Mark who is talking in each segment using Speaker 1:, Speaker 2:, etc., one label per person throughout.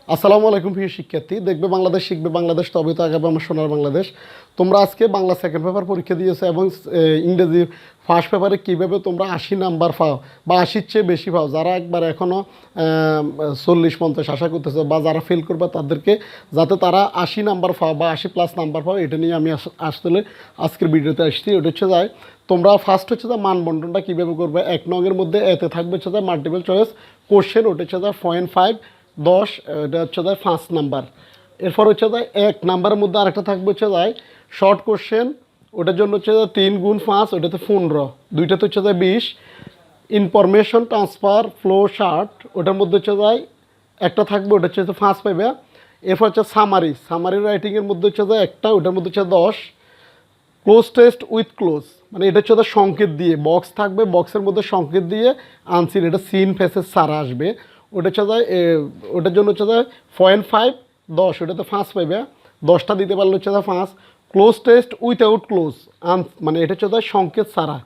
Speaker 1: আসসালামু আলাইকুম প্রিয় শিক্ষার্থী। দেখবে বাংলাদেশ, শিখবে বাংলাদেশ, তবে তো আগাবে আমার সোনার বাংলাদেশ। তোমরা আজকে বাংলা সেকেন্ড পেপার পরীক্ষা দিয়েছো এবং ইংরেজি ফার্স্ট পেপারে কীভাবে তোমরা 80 নাম্বার পাও বা 80-র চেয়ে বেশি পাও, যারা একবার এখনও 40-50 আশা করতেছে বা যারা ফেল করবে তাদেরকে যাতে তারা 80 নাম্বার পাও বা 80+ নাম্বার পাও, এটা নিয়ে আমি আসলে আজকের ভিডিওতে আসছি। ওটা হচ্ছে যায় তোমরা ফার্স্ট হচ্ছে যে মান বন্টনটা কীভাবে করবে। 1 নংয়ের মধ্যে এতে থাকবে হচ্ছে যে মাল্টিপল চয়েস কোশ্চেন, ওটা হচ্ছে যে 0.5 10, এটা হচ্ছে যায় 5 নাম্বার। এরপর হচ্ছে যায় 1 নাম্বারের মধ্যে আরেকটা থাকবে হচ্ছে যায় শর্ট কোশ্চেন, ওটার জন্য হচ্ছে যায় 3 গুণ 5, ওটাতে 15, দুইটাতে হচ্ছে যায় 20। ইনফরমেশন ট্রান্সফার ফ্লো শার্ট, ওটার মধ্যে হচ্ছে যায় একটা থাকবে, ওটা হচ্ছে 5 পাইবে। এরপর হচ্ছে সামারি রাইটিংয়ের মধ্যে হচ্ছে যায় একটা, ওটার মধ্যে হচ্ছে 10। ক্লোজ টেস্ট উইথ ক্লোজ, মানে এটা হচ্ছে সংকেত দিয়ে বক্স থাকবে, বক্সের মধ্যে সংকেত দিয়ে আনসিন, এটা সিন ফেসেস সারা আসবে, ওটা হচ্ছে যায় ওটার জন্য হচ্ছে যায় 0.5 10, ওটাতে 5 পাইবে। 10টা দিতে পারলে হচ্ছে যায় 5। ক্লোজ টেস্ট উইথআউট ক্লোজ মানে এটা হচ্ছে যায় সংকেত সারা,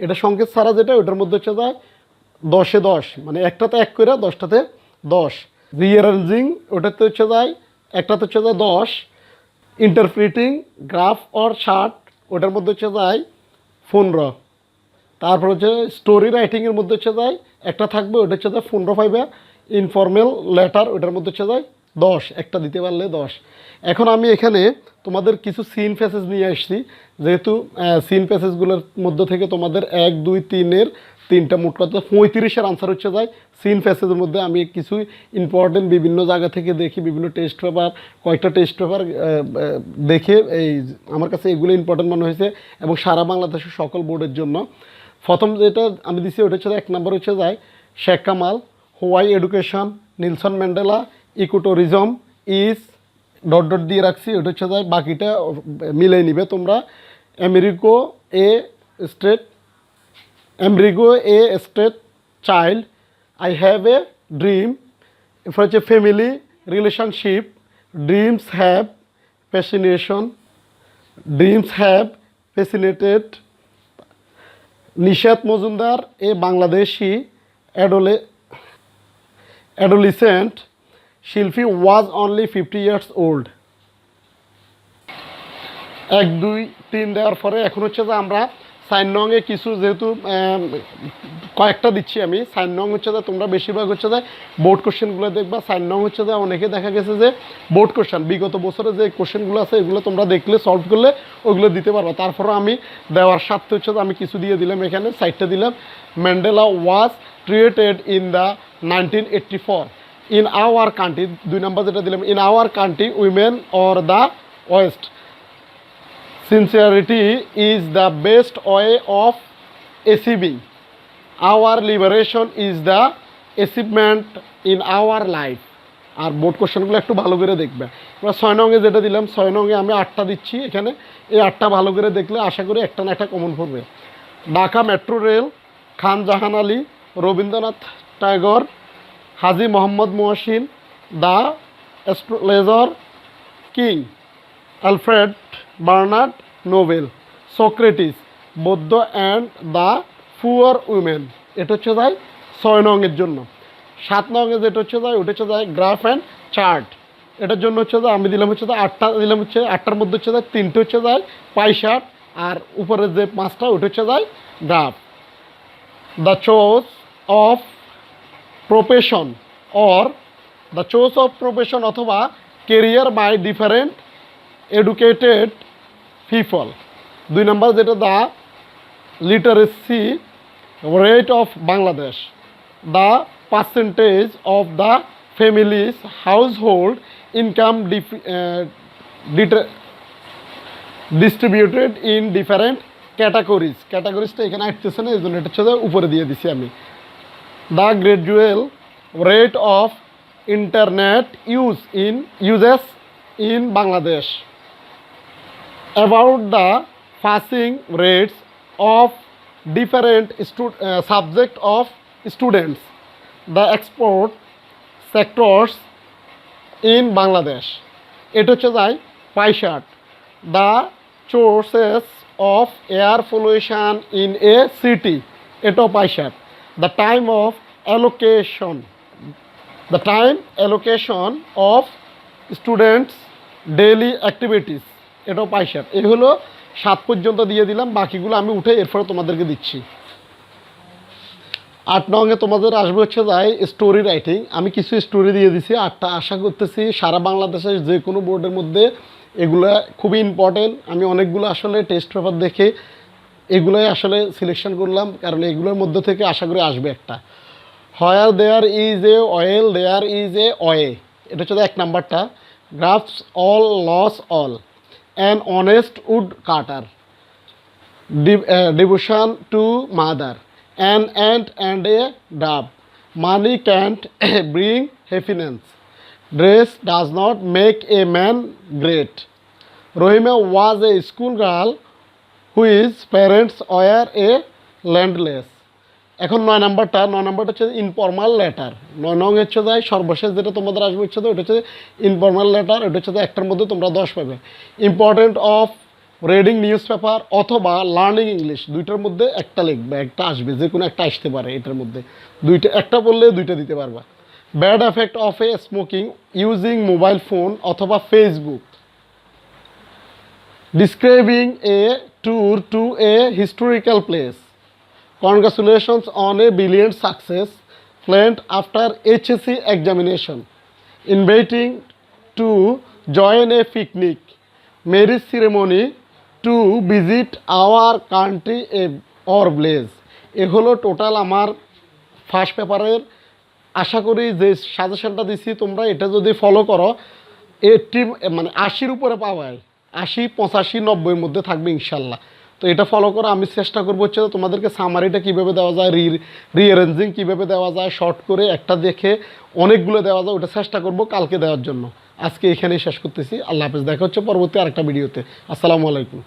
Speaker 1: এটা সংকেত সারা যেটা, ওটার মধ্যে হচ্ছে যায় 10-এ 10, মানে একটাতে 1 করে 10টাতে 10। রিঅ্যারেঞ্জিং, ওটাতে হচ্ছে যায় একটাতে হচ্ছে যায় 10। ইন্টারপ্রিটিং গ্রাফ অর চার্ট, ওটার মধ্যে হচ্ছে যায় 15। তারপর হচ্ছে স্টোরি রাইটিংয়ের মধ্যে হচ্ছে যায় একটা থাকবে, ওটা হচ্ছে যায় 15 পাইবে। ইনফর্মাল লেটার, ওটার মধ্যে হচ্ছে যায় 10, একটা দিতে পারলে 10। এখন আমি এখানে তোমাদের কিছু সিন প্যাসেজ নিয়ে আসছি, যেহেতু সিন প্যাসেজগুলোর মধ্যে থেকে তোমাদের 1 2 3-এর 3টা, মোট কথা 35-এর আনসার হচ্ছে যায় সিন প্যাসেজের মধ্যে। আমি কিছু ইম্পর্টেন্ট বিভিন্ন জায়গা থেকে দেখি, বিভিন্ন টেস্ট পেপার, কয়েকটা টেস্ট পেপার দেখে এই আমার কাছে এগুলো ইম্পর্টেন্ট মনে হয়েছে এবং সারা বাংলাদেশের সকল বোর্ডের জন্য। প্রথম যেটা আমি দিচ্ছি ওটা হচ্ছে 1 নম্বর হচ্ছে যায় Sheikh Kamal, why education, Nelson Mandela, ecotourism is dot dot দিয়ে রাখছি, ওটা হচ্ছে যায় বাকিটা মিলে নিবে তোমরা। আমেরিকো এ স্টেট এমরিগো a state child, I have a dream. এরপর হচ্ছে ফ্যামিলি রিলেশনশিপ, ড্রিমস হ্যাভ প্যাশিনেশন, dreams have fascinated. Nishat Majumder a Bangladeshi adolescent শিল্পী ওয়াজ অনলি 50 ইয়ার্স ওল্ড। 1 2 3 দেওয়ার পরে এখন হচ্ছে যে আমরা 4 নংয়ে কিছু, যেহেতু কয়েকটা দিচ্ছি আমি, 4 নং হচ্ছে যে তোমরা বেশিরভাগ হচ্ছে যে বোর্ড কোশ্চেনগুলো দেখবা। 4 নং হচ্ছে যে অনেকে দেখা গেছে যে বোর্ড কোশ্চেন বিগত বছরে যে কোশ্চেনগুলো আছে এগুলো তোমরা দেখলে সলভ করলে ওগুলো দিতে পারবা। তারপরে আমি দেওয়ার স্বার্থে হচ্ছে যে আমি কিছু দিয়ে দিলাম, এখানে সাইডটা দিলাম। Mandela was created in the 1984 in our country, 2 number যেটা দিলাম, in our country women or the West, sincerity is the best way of achieving our liberation is the achievement in our life। আর board কোশ্চেনগুলো একটু ভালো করে দেখবে। এবার 6 নংয়ে যেটা দিলাম, 6 নংয়ে আমি 8টা দিচ্ছি এখানে, এই 8টা ভালো করে দেখলে আশা করি একটা না একটা কমন পড়বে। Dhaka metro rail, Khan Jahan Ali, Rabindranath Tagore, Haji Mohammad Mohsin, the astrologer king, Alfred Bernhard Nobel, Socrates, Buddha and the poor women. এটা হচ্ছে যায় 6 নংয়ের জন্য। 7 নংয়ে যেটা হচ্ছে যায় ওটা হচ্ছে যায় গ্রাফ অ্যান্ড চার্ট, এটার জন্য হচ্ছে যে আমি দিলাম হচ্ছে যে 8টা দিলাম, হচ্ছে 8টার মধ্যে হচ্ছে যায় 3টে হচ্ছে যায় পাই চার্ট, আর উপরের যে 5টা ওটা হচ্ছে যায় graph. The choice of profession or the choice of profession অথবা career by different educated people. 2 number যেটা the literacy rate of Bangladesh, the percentage of the families household income distributed in different categories. ক্যাটাগরিজটা এখানে আসতেছে না, এই জন্য এটা হচ্ছে উপরে দিয়ে দিছি আমি। The gradual rate of internet uses in Bangladesh, about the passing rates of different subject of students, the export sectors in Bangladesh। এটা হচ্ছে যায় pie chart. The sources of air pollution in a city, এটাও pie chart. The time of allocation the time allocation of students daily activities, এটাও পাইসার। এই হলো 7 পর্যন্ত দিয়ে দিলাম, বাকিগুলো আমি উঠে এরপরে তোমাদেরকে দিচ্ছি। 8 নঙে তোমাদের আসবে হচ্ছে যাই স্টোরি রাইটিং। আমি কিছু স্টোরি দিয়ে দিছি 8টা। আশা করতেছি সারা বাংলাদেশের যে কোনো বোর্ডের মধ্যে এগুলো খুবই ইম্পর্টেন্ট। আমি অনেকগুলো আসলে টেস্ট পেপার দেখে এগুলোই আসলে সিলেকশন করলাম, কারণ এগুলোর মধ্যে থেকে আশা করি আসবে একটা। Where there is a will there is a way, এটা হচ্ছে 1 নাম্বারটা। Grasp all lose all, an honest wood cutter, devotion to mother, an ant and a dove, money can't bring happiness, dress does not make a man great, Rohima was a schoolgirl whose parents were a landless। এখন 9 নাম্বারটা হচ্ছে informal letter. 9 নং হচ্ছে যায় সর্বশেষ যেটা তোমাদের আসবে হচ্ছে, ওটা হচ্ছে ইনফর্মাল লেটার। এটা হচ্ছে একটার মধ্যে তোমরা 10 পাবে। Important of reading news paper অথবা লার্নিং ইংলিশ, দুইটার মধ্যে একটা লিখবে, একটা আসবে, যে কোনো একটা আসতে পারে এটার মধ্যে। দুইটা একটা বললে দুইটা দিতে পারবা। Bad effect of a smoking using mobile phone অথবা Facebook, describing a tour to a historical place, congratulations on a brilliant success planned after HSC examination, inviting to join a picnic, marriage ceremony, to visit our country or village। এ হলো total আমার first পেপারের। আশা করি যে সাজেশনটা দিছি তোমরা এটা যদি ফলো করো 80 মানে 80-র উপরে পাওয়ায়, 80, 85, 90-এর মধ্যে থাকবে ইনশাল্লাহ। তো এটা ফলো করো। আমি চেষ্টা করবো হচ্ছে তোমাদেরকে সামারিটা কীভাবে দেওয়া যায়, রিঅ্যারেঞ্জিং কীভাবে দেওয়া যায়, শর্ট করে একটা দেখে অনেকগুলো দেওয়া যায়, ওটা চেষ্টা করবো কালকে দেওয়ার জন্য। আজকে এখানেই শেষ করতেছি। আল্লাহ হাফেজ, দেখা হচ্ছে পরবর্তী আরেকটা ভিডিওতে। আসসালামু আলাইকুম।